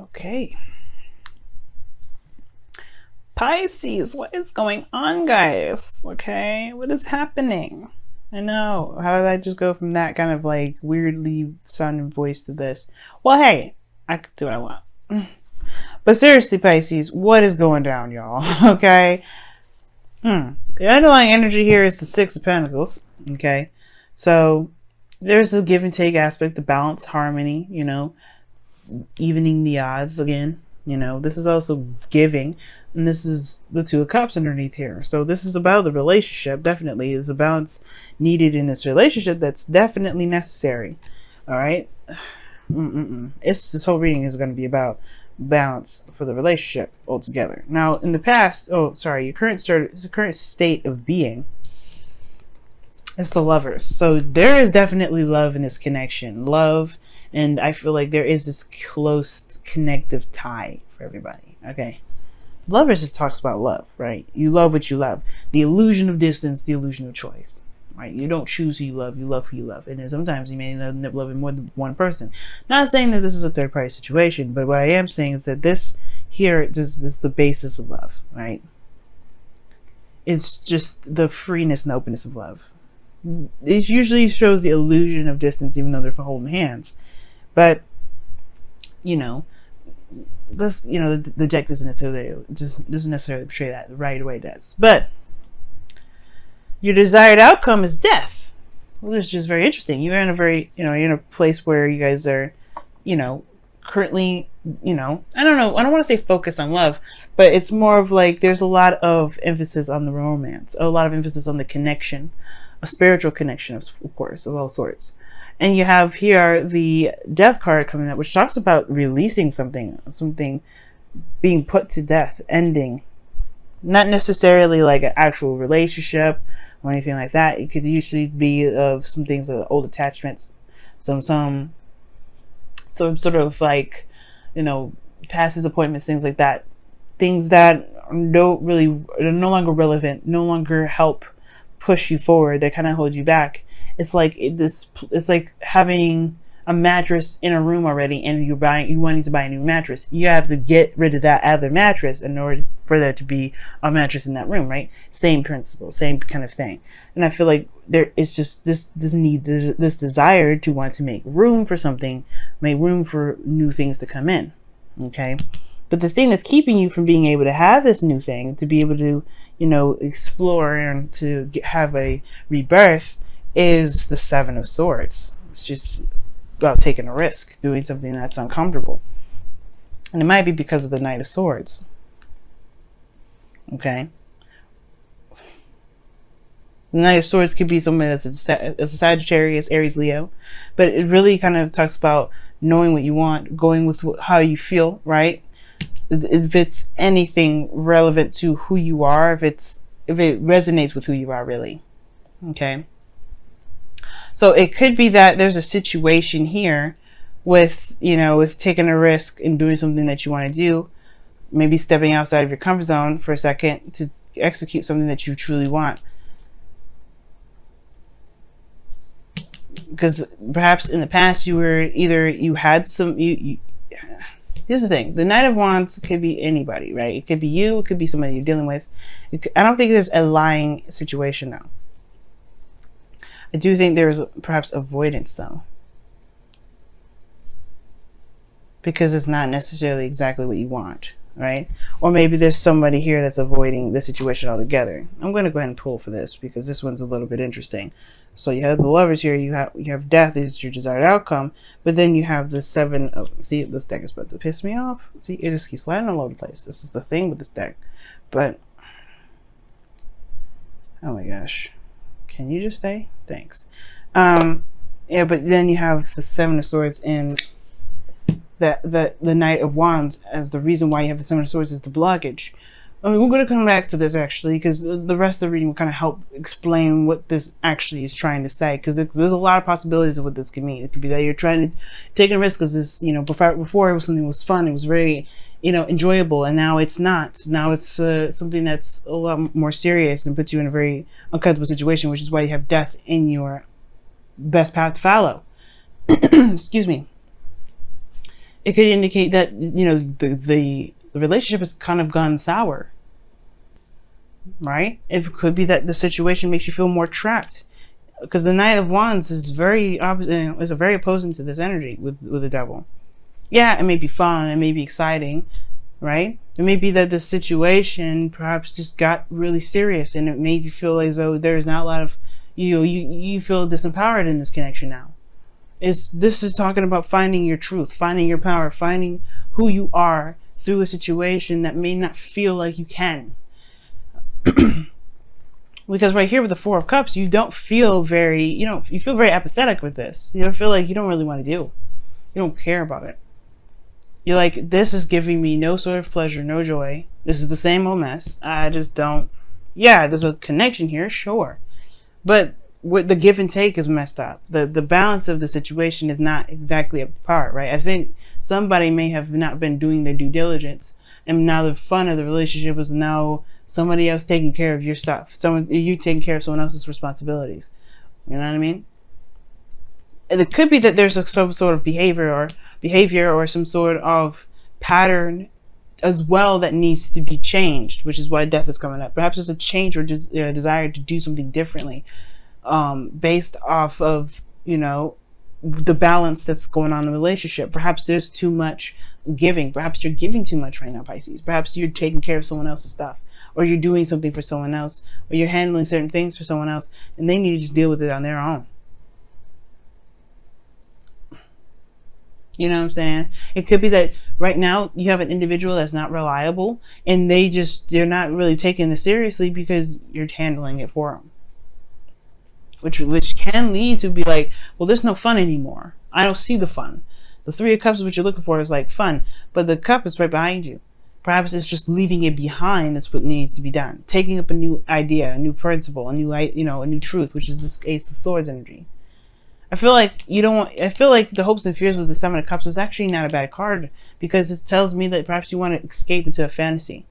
Okay. Pisces, what is going on, guys? Okay, what is happening? I know. How did I just go from that kind of like weirdly sounding voice to this? Well, hey, I can do what I want. But seriously, Pisces, what is going down, y'all? Okay. The underlying energy here is the Six of Pentacles. Okay. So there's a give and take aspect, the balance, harmony, evening the odds again. This is also giving, and this is the Two of Cups underneath here. So this is about the relationship. Definitely is a balance needed in this relationship that's definitely necessary. All right. This whole reading is going to be about balance for the relationship altogether. Now, in the past, your current state of being is the Lovers. So there is definitely love in this connection. Love. And I feel like there is this close connective tie for everybody. Okay. Lovers just talks about love, right? You love what you love. The illusion of distance, the illusion of choice, right? You don't choose who you love who you love. And then sometimes you may end up loving more than one person. Not saying that this is a third party situation, but what I am saying is that this is the basis of love, right? It's just the freeness and openness of love. It usually shows the illusion of distance, even though they're holding hands. But, the deck doesn't necessarily portray that right away. It does. But your desired outcome is death. Well, this is just very interesting. You're in a you're in a place where you guys are, currently, I don't know. I don't want to say focused on love, but it's more of like there's a lot of emphasis on the romance, a lot of emphasis on the connection, a spiritual connection, of course, of all sorts. And you have here the Death card coming up, which talks about releasing something being put to death, ending. Not necessarily like an actual relationship or anything like that. It could usually be of some things, old attachments, some sort of like, past appointments, things like that. Things that are no longer relevant, no longer help push you forward. They kind of hold you back. It's like it's like having a mattress in a room already, and you wanting to buy a new mattress. You have to get rid of that other mattress in order for there to be a mattress in that room, right? Same principle, same kind of thing. And I feel like there is just this desire to want to make room for something, make room for new things to come in. Okay. But the thing that's keeping you from being able to have this new thing, to be able to, explore and to have a rebirth, is the Seven of Swords. It's just about taking a risk, doing something that's uncomfortable. And it might be because of the Knight of Swords. Okay. The Knight of Swords could be somebody that's a Sagittarius, Aries, Leo. But it really kind of talks about knowing what you want, going with how you feel, right? If it's anything relevant to who you are, if it resonates with who you are, really. Okay. So it could be that there's a situation here with taking a risk and doing something that you want to do, maybe stepping outside of your comfort zone for a second to execute something that you truly want. Because perhaps in the past here's the thing. The Knight of Wands could be anybody, right? It could be you. It could be somebody you're dealing with. I don't think there's a lying situation, though. I do think there's perhaps avoidance, though. Because it's not necessarily exactly what you want, right? Or maybe there's somebody here that's avoiding the situation altogether. I'm going to go ahead and pull for this because this one's a little bit interesting. So you have the Lovers here. You have death is your desired outcome. But then you have the Seven of... See, this deck is about to piss me off. See, it just keeps sliding all over the place. This is the thing with this deck. But... oh my gosh. Can you just stay? Thanks. Yeah, but then you have the Seven of Swords and the Knight of Wands as the reason why you have the Seven of Swords is the blockage. I mean, we're going to come back to this actually, because the rest of the reading will kind of help explain what this actually is trying to say, because there's a lot of possibilities of what this could mean. It could be that you're trying to take a risk because this, before it was something that was fun, it was very, enjoyable, and now it's not. Now it's something that's a lot more serious and puts you in a very uncomfortable situation, which is why you have death in your best path to follow. Excuse me. It could indicate that, you know, the relationship has kind of gone sour, right? It could be that the situation makes you feel more trapped, because the Knight of Wands is very opposite, is very opposing to this energy with the devil. Yeah, it may be fun, it may be exciting, right? It may be that the situation perhaps just got really serious, and it made you feel as though there's not a lot of, you feel disempowered in this connection now. This is talking about finding your truth, finding your power, finding who you are through a situation that may not feel like you can. Because right here with the Four of Cups, you don't feel very, you feel very apathetic with this. You don't feel like you don't really want to do. You don't care about it. You're like, this is giving me no sort of pleasure, no joy. This is the same old mess. I just don't. Yeah, there's a connection here, sure. But with the give and take is messed up. The balance of the situation is not exactly up to par, right? I think somebody may have not been doing their due diligence, and now the fun of the relationship is now somebody else taking care of your stuff. You taking care of someone else's responsibilities. You know what I mean? And it could be that there's some sort of behavior or some sort of pattern as well that needs to be changed, which is why death is coming up. Perhaps it's a change or a desire to do something differently, based off of, the balance that's going on in the relationship. Perhaps there's too much giving. Perhaps you're giving too much right now, Pisces. Perhaps you're taking care of someone else's stuff, or you're doing something for someone else, or you're handling certain things for someone else, and they need to just deal with it on their own. You know what I'm saying? It could be that right now you have an individual that's not reliable, and they're not really taking this seriously because you're handling it for them. Which can lead to be like, well, there's no fun anymore. I don't see the fun. The Three of Cups, what you're looking for, is like fun, but the cup is right behind you. Perhaps it's just leaving it behind. That's what needs to be done. Taking up a new idea, a new principle, a new truth, which is this Ace of Swords energy. I feel like the hopes and fears with the Seven of Cups is actually not a bad card, because it tells me that perhaps you want to escape into a fantasy.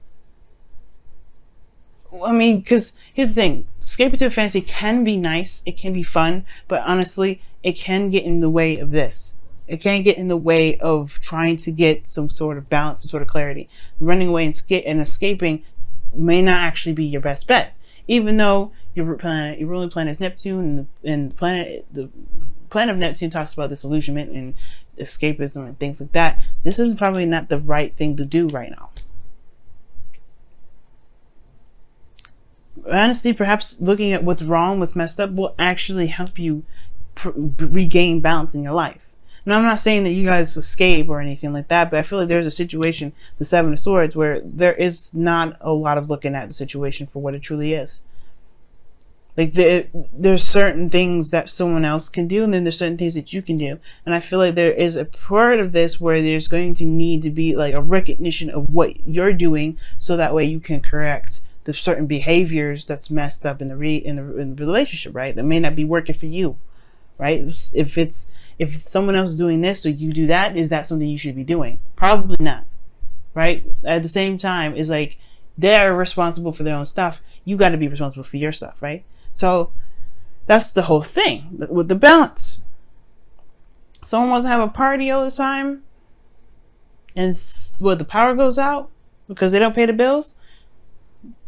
I mean, because here's the thing. Escape into a fantasy can be nice. It can be fun. But honestly, it can get in the way of this. It can get in the way of trying to get some sort of balance, some sort of clarity. Running away and escaping may not actually be your best bet. Even though your ruling planet is Neptune, and the planet of Neptune talks about disillusionment and escapism and things like that, this is probably not the right thing to do right now. Honestly, perhaps looking at what's wrong, what's messed up, will actually help you regain balance in your life. Now, I'm not saying that you guys escape or anything like that, but I feel like there's a situation, the Seven of Swords, where there is not a lot of looking at the situation for what it truly is. Like, there's certain things that someone else can do, and then there's certain things that you can do. And I feel like there is a part of this where there's going to need to be like a recognition of what you're doing, so that way you can correct the certain behaviors that's messed up in the relationship, right? That may not be working for you, right? If someone else is doing this, so you do that, is that something you should be doing? Probably not, right? At the same time, it's like they're responsible for their own stuff. You got to be responsible for your stuff, right? So that's the whole thing with the balance. Someone wants to have a party all the time, and the power goes out because they don't pay the bills.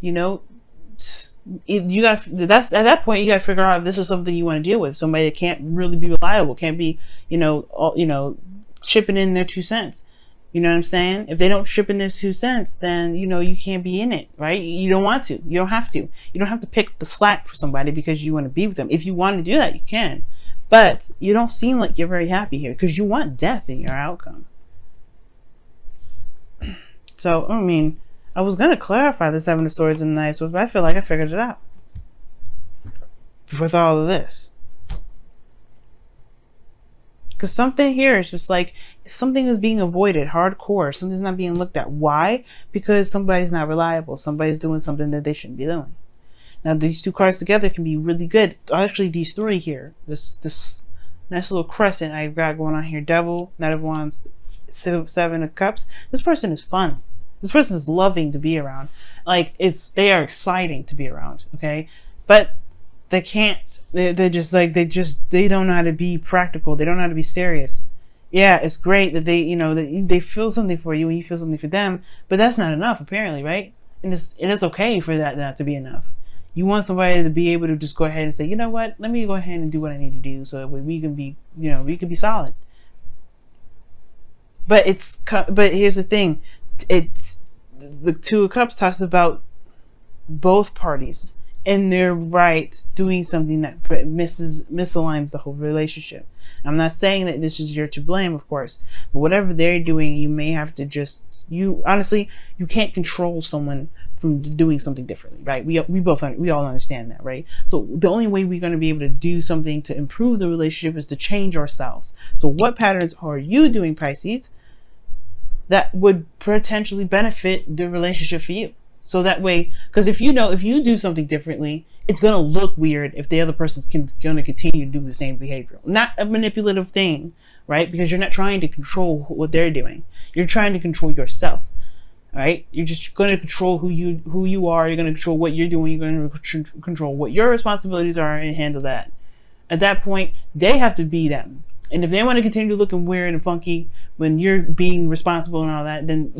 That's at that point you got to figure out if this is something you want to deal with. Somebody that can't really be reliable, can't be, chipping in their 2 cents. You know what I'm saying? If they don't chip in their 2 cents, then you can't be in it, right? You don't want to. You don't have to. You don't have to pick the slack for somebody because you want to be with them. If you want to do that, you can. But you don't seem like you're very happy here because you want death in your outcome. So, I mean, I was going to clarify the Seven of Swords and the Knight of Swords, but I feel like I figured it out with all of this. Because something here is just like, something is being avoided, hardcore. Something's not being looked at. Why? Because somebody's not reliable. Somebody's doing something that they shouldn't be doing. Now, these two cards together can be really good. Actually, these three here, this nice little crescent I've got going on here. Devil, Knight of Wands, Seven of Cups. This person is fun. This person is loving to be around. Like, they are exciting to be around, okay? But they can't, they don't know how to be practical. They don't know how to be serious. Yeah, it's great that they, that they feel something for you and you feel something for them, but that's not enough, apparently, right? And it is okay for that not to be enough. You want somebody to be able to just go ahead and say, you know what, let me go ahead and do what I need to do so that we can be, we can be solid. But here's the thing, it's the Two of Cups talks about both parties in their right doing something that misaligns the whole relationship. I'm not saying that this is your to blame, of course, but whatever they're doing, you may have to you can't control someone from doing something differently, right? We all understand that, right? So the only way we're going to be able to do something to improve the relationship is to change ourselves. So what patterns are you doing, Pisces, that would potentially benefit the relationship for you? So that way, because if you do something differently, it's going to look weird if the other person's going to continue to do the same behavior. Not a manipulative thing, right? Because you're not trying to control what they're doing. You're trying to control yourself, right? You're just going to control who you are. You're going to control what you're doing. You're going to control what your responsibilities are and handle that. At that point, they have to be them. And if they want to continue looking weird and funky when you're being responsible and all that, then,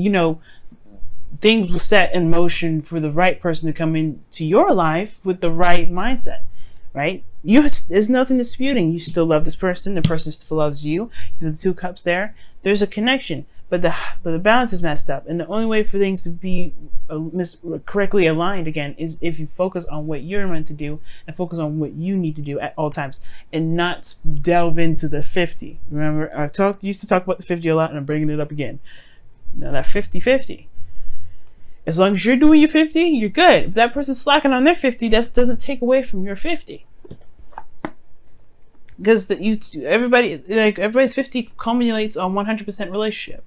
things will set in motion for the right person to come into your life with the right mindset, right? There's nothing disputing. You still love this person. The person still loves you. The Two Cups there. There's a connection, but the balance is messed up. And the only way for things to be correctly aligned again is if you focus on what you're meant to do and focus on what you need to do at all times, and not delve into the 50. Remember, used to talk about the 50 a lot, and I'm bringing it up again. Now that 50-50. As long as you're doing your 50, you're good. If that person's slacking on their 50, that doesn't take away from your 50. Because everybody's 50 culminates on 100% relationship.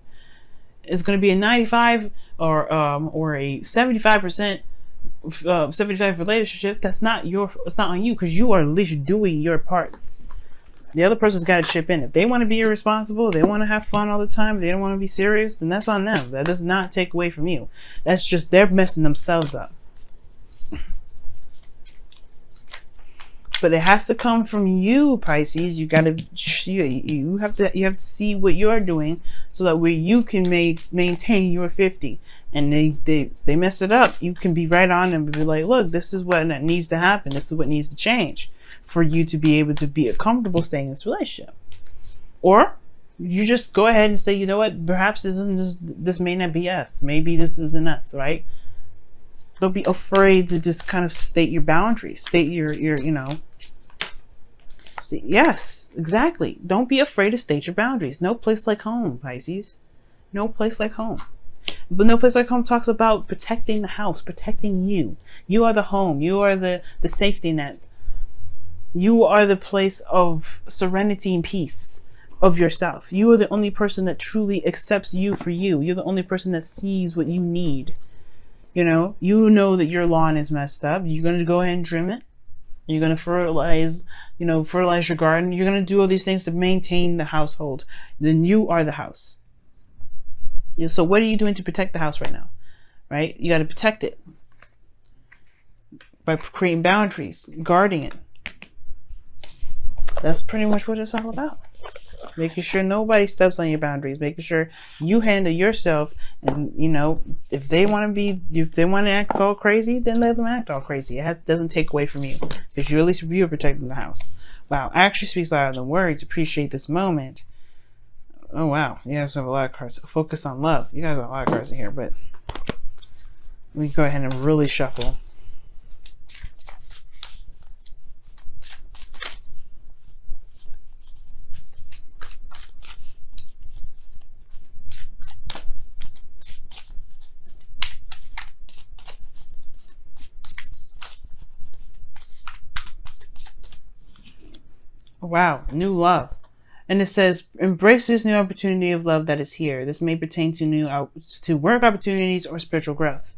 It's going to be a 95 or a 75% 75 relationship. It's not on you, because you are at least doing your part. The other person's got to chip in. If they want to be irresponsible, they want to have fun all the time, they don't want to be serious, then that's on them. That does not take away from you. That's just they're messing themselves up. But it has to come from you, Pisces. You have to see what you're doing so that way you can maintain your 50. And they mess it up, you can be right on and be like, look, this is what needs to happen. This is what needs to change for you to be able to be comfortable staying in this relationship. Or you just go ahead and say, you know what, perhaps this may not be us. Maybe this isn't us, right? Don't be afraid to just kind of state your boundaries. State yes, exactly. Don't be afraid to state your boundaries. No place like home, Pisces. No place like home. But No Place Like Home talks about protecting the house, protecting you. You are the home. You are the safety net. You are the place of serenity and peace of yourself. You are the only person that truly accepts you for you. You're the only person that sees what you need. You know that your lawn is messed up. You're going to go ahead and trim it. You're going to fertilize your garden. You're going to do all these things to maintain the household. Then you are the house. So what are you doing to protect the house right now? Right? You got to protect it by creating boundaries, guarding it. That's pretty much what it's all about. Making sure nobody steps on your boundaries, making sure you handle yourself. And if they want to act all crazy, then let them act all crazy. It doesn't take away from you, because at least you're protecting the house. Wow, actually speaks louder than words. Appreciate this moment. Oh wow, you guys have a lot of cards. Focus on love. You guys have a lot of cards in here, but let me go ahead and really shuffle. Wow, new love. And it says, embrace this new opportunity of love that is here. This may pertain to work opportunities or spiritual growth.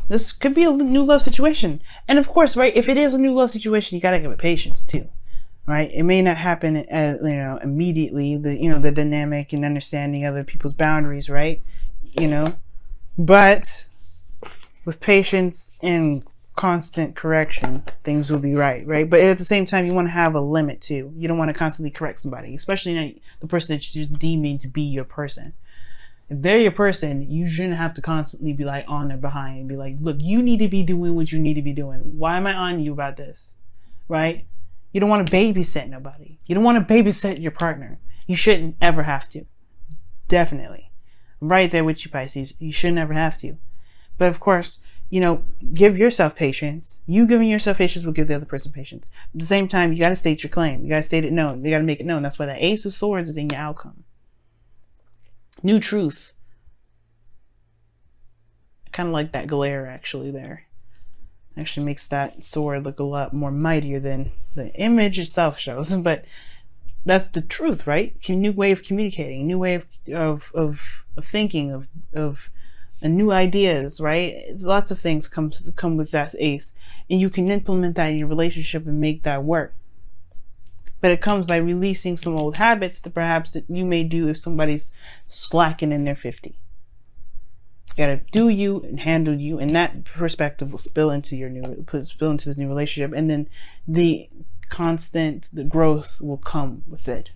This could be a new love situation. And of course, right, if it is a new love situation, you got to give it patience too. Right? It may not happen immediately, the dynamic and understanding of other people's boundaries, right? But with patience and constant correction, things will be right? But at the same time, you want to have a limit too. You don't want to constantly correct somebody, especially the person that you're deeming to be your person. If they're your person, you shouldn't have to constantly be like on their behind and be like, look, you need to be doing what you need to be doing. Why am I on you about this? Right? You don't want to babysit nobody. You don't want to babysit your partner. You shouldn't ever have to. Definitely. I'm right there with you, Pisces. You shouldn't ever have to. But of course, you know, give yourself patience. You giving yourself patience will give the other person patience. At the same time, you got to state your claim. You got to state it known. You got to make it known. That's why the Ace of Swords is in your outcome. New truth. Kind of like that glare actually there. Actually makes that sword look a lot more mightier than the image itself shows. But that's the truth, right? New way of communicating, new way of thinking, of new ideas, right? Lots of things come with that ace. And you can implement that in your relationship and make that work. But it comes by releasing some old habits that perhaps that you may do if somebody's slacking in their 50. You gotta do you and handle you, and that perspective will spill into this new relationship, and then the growth will come with it.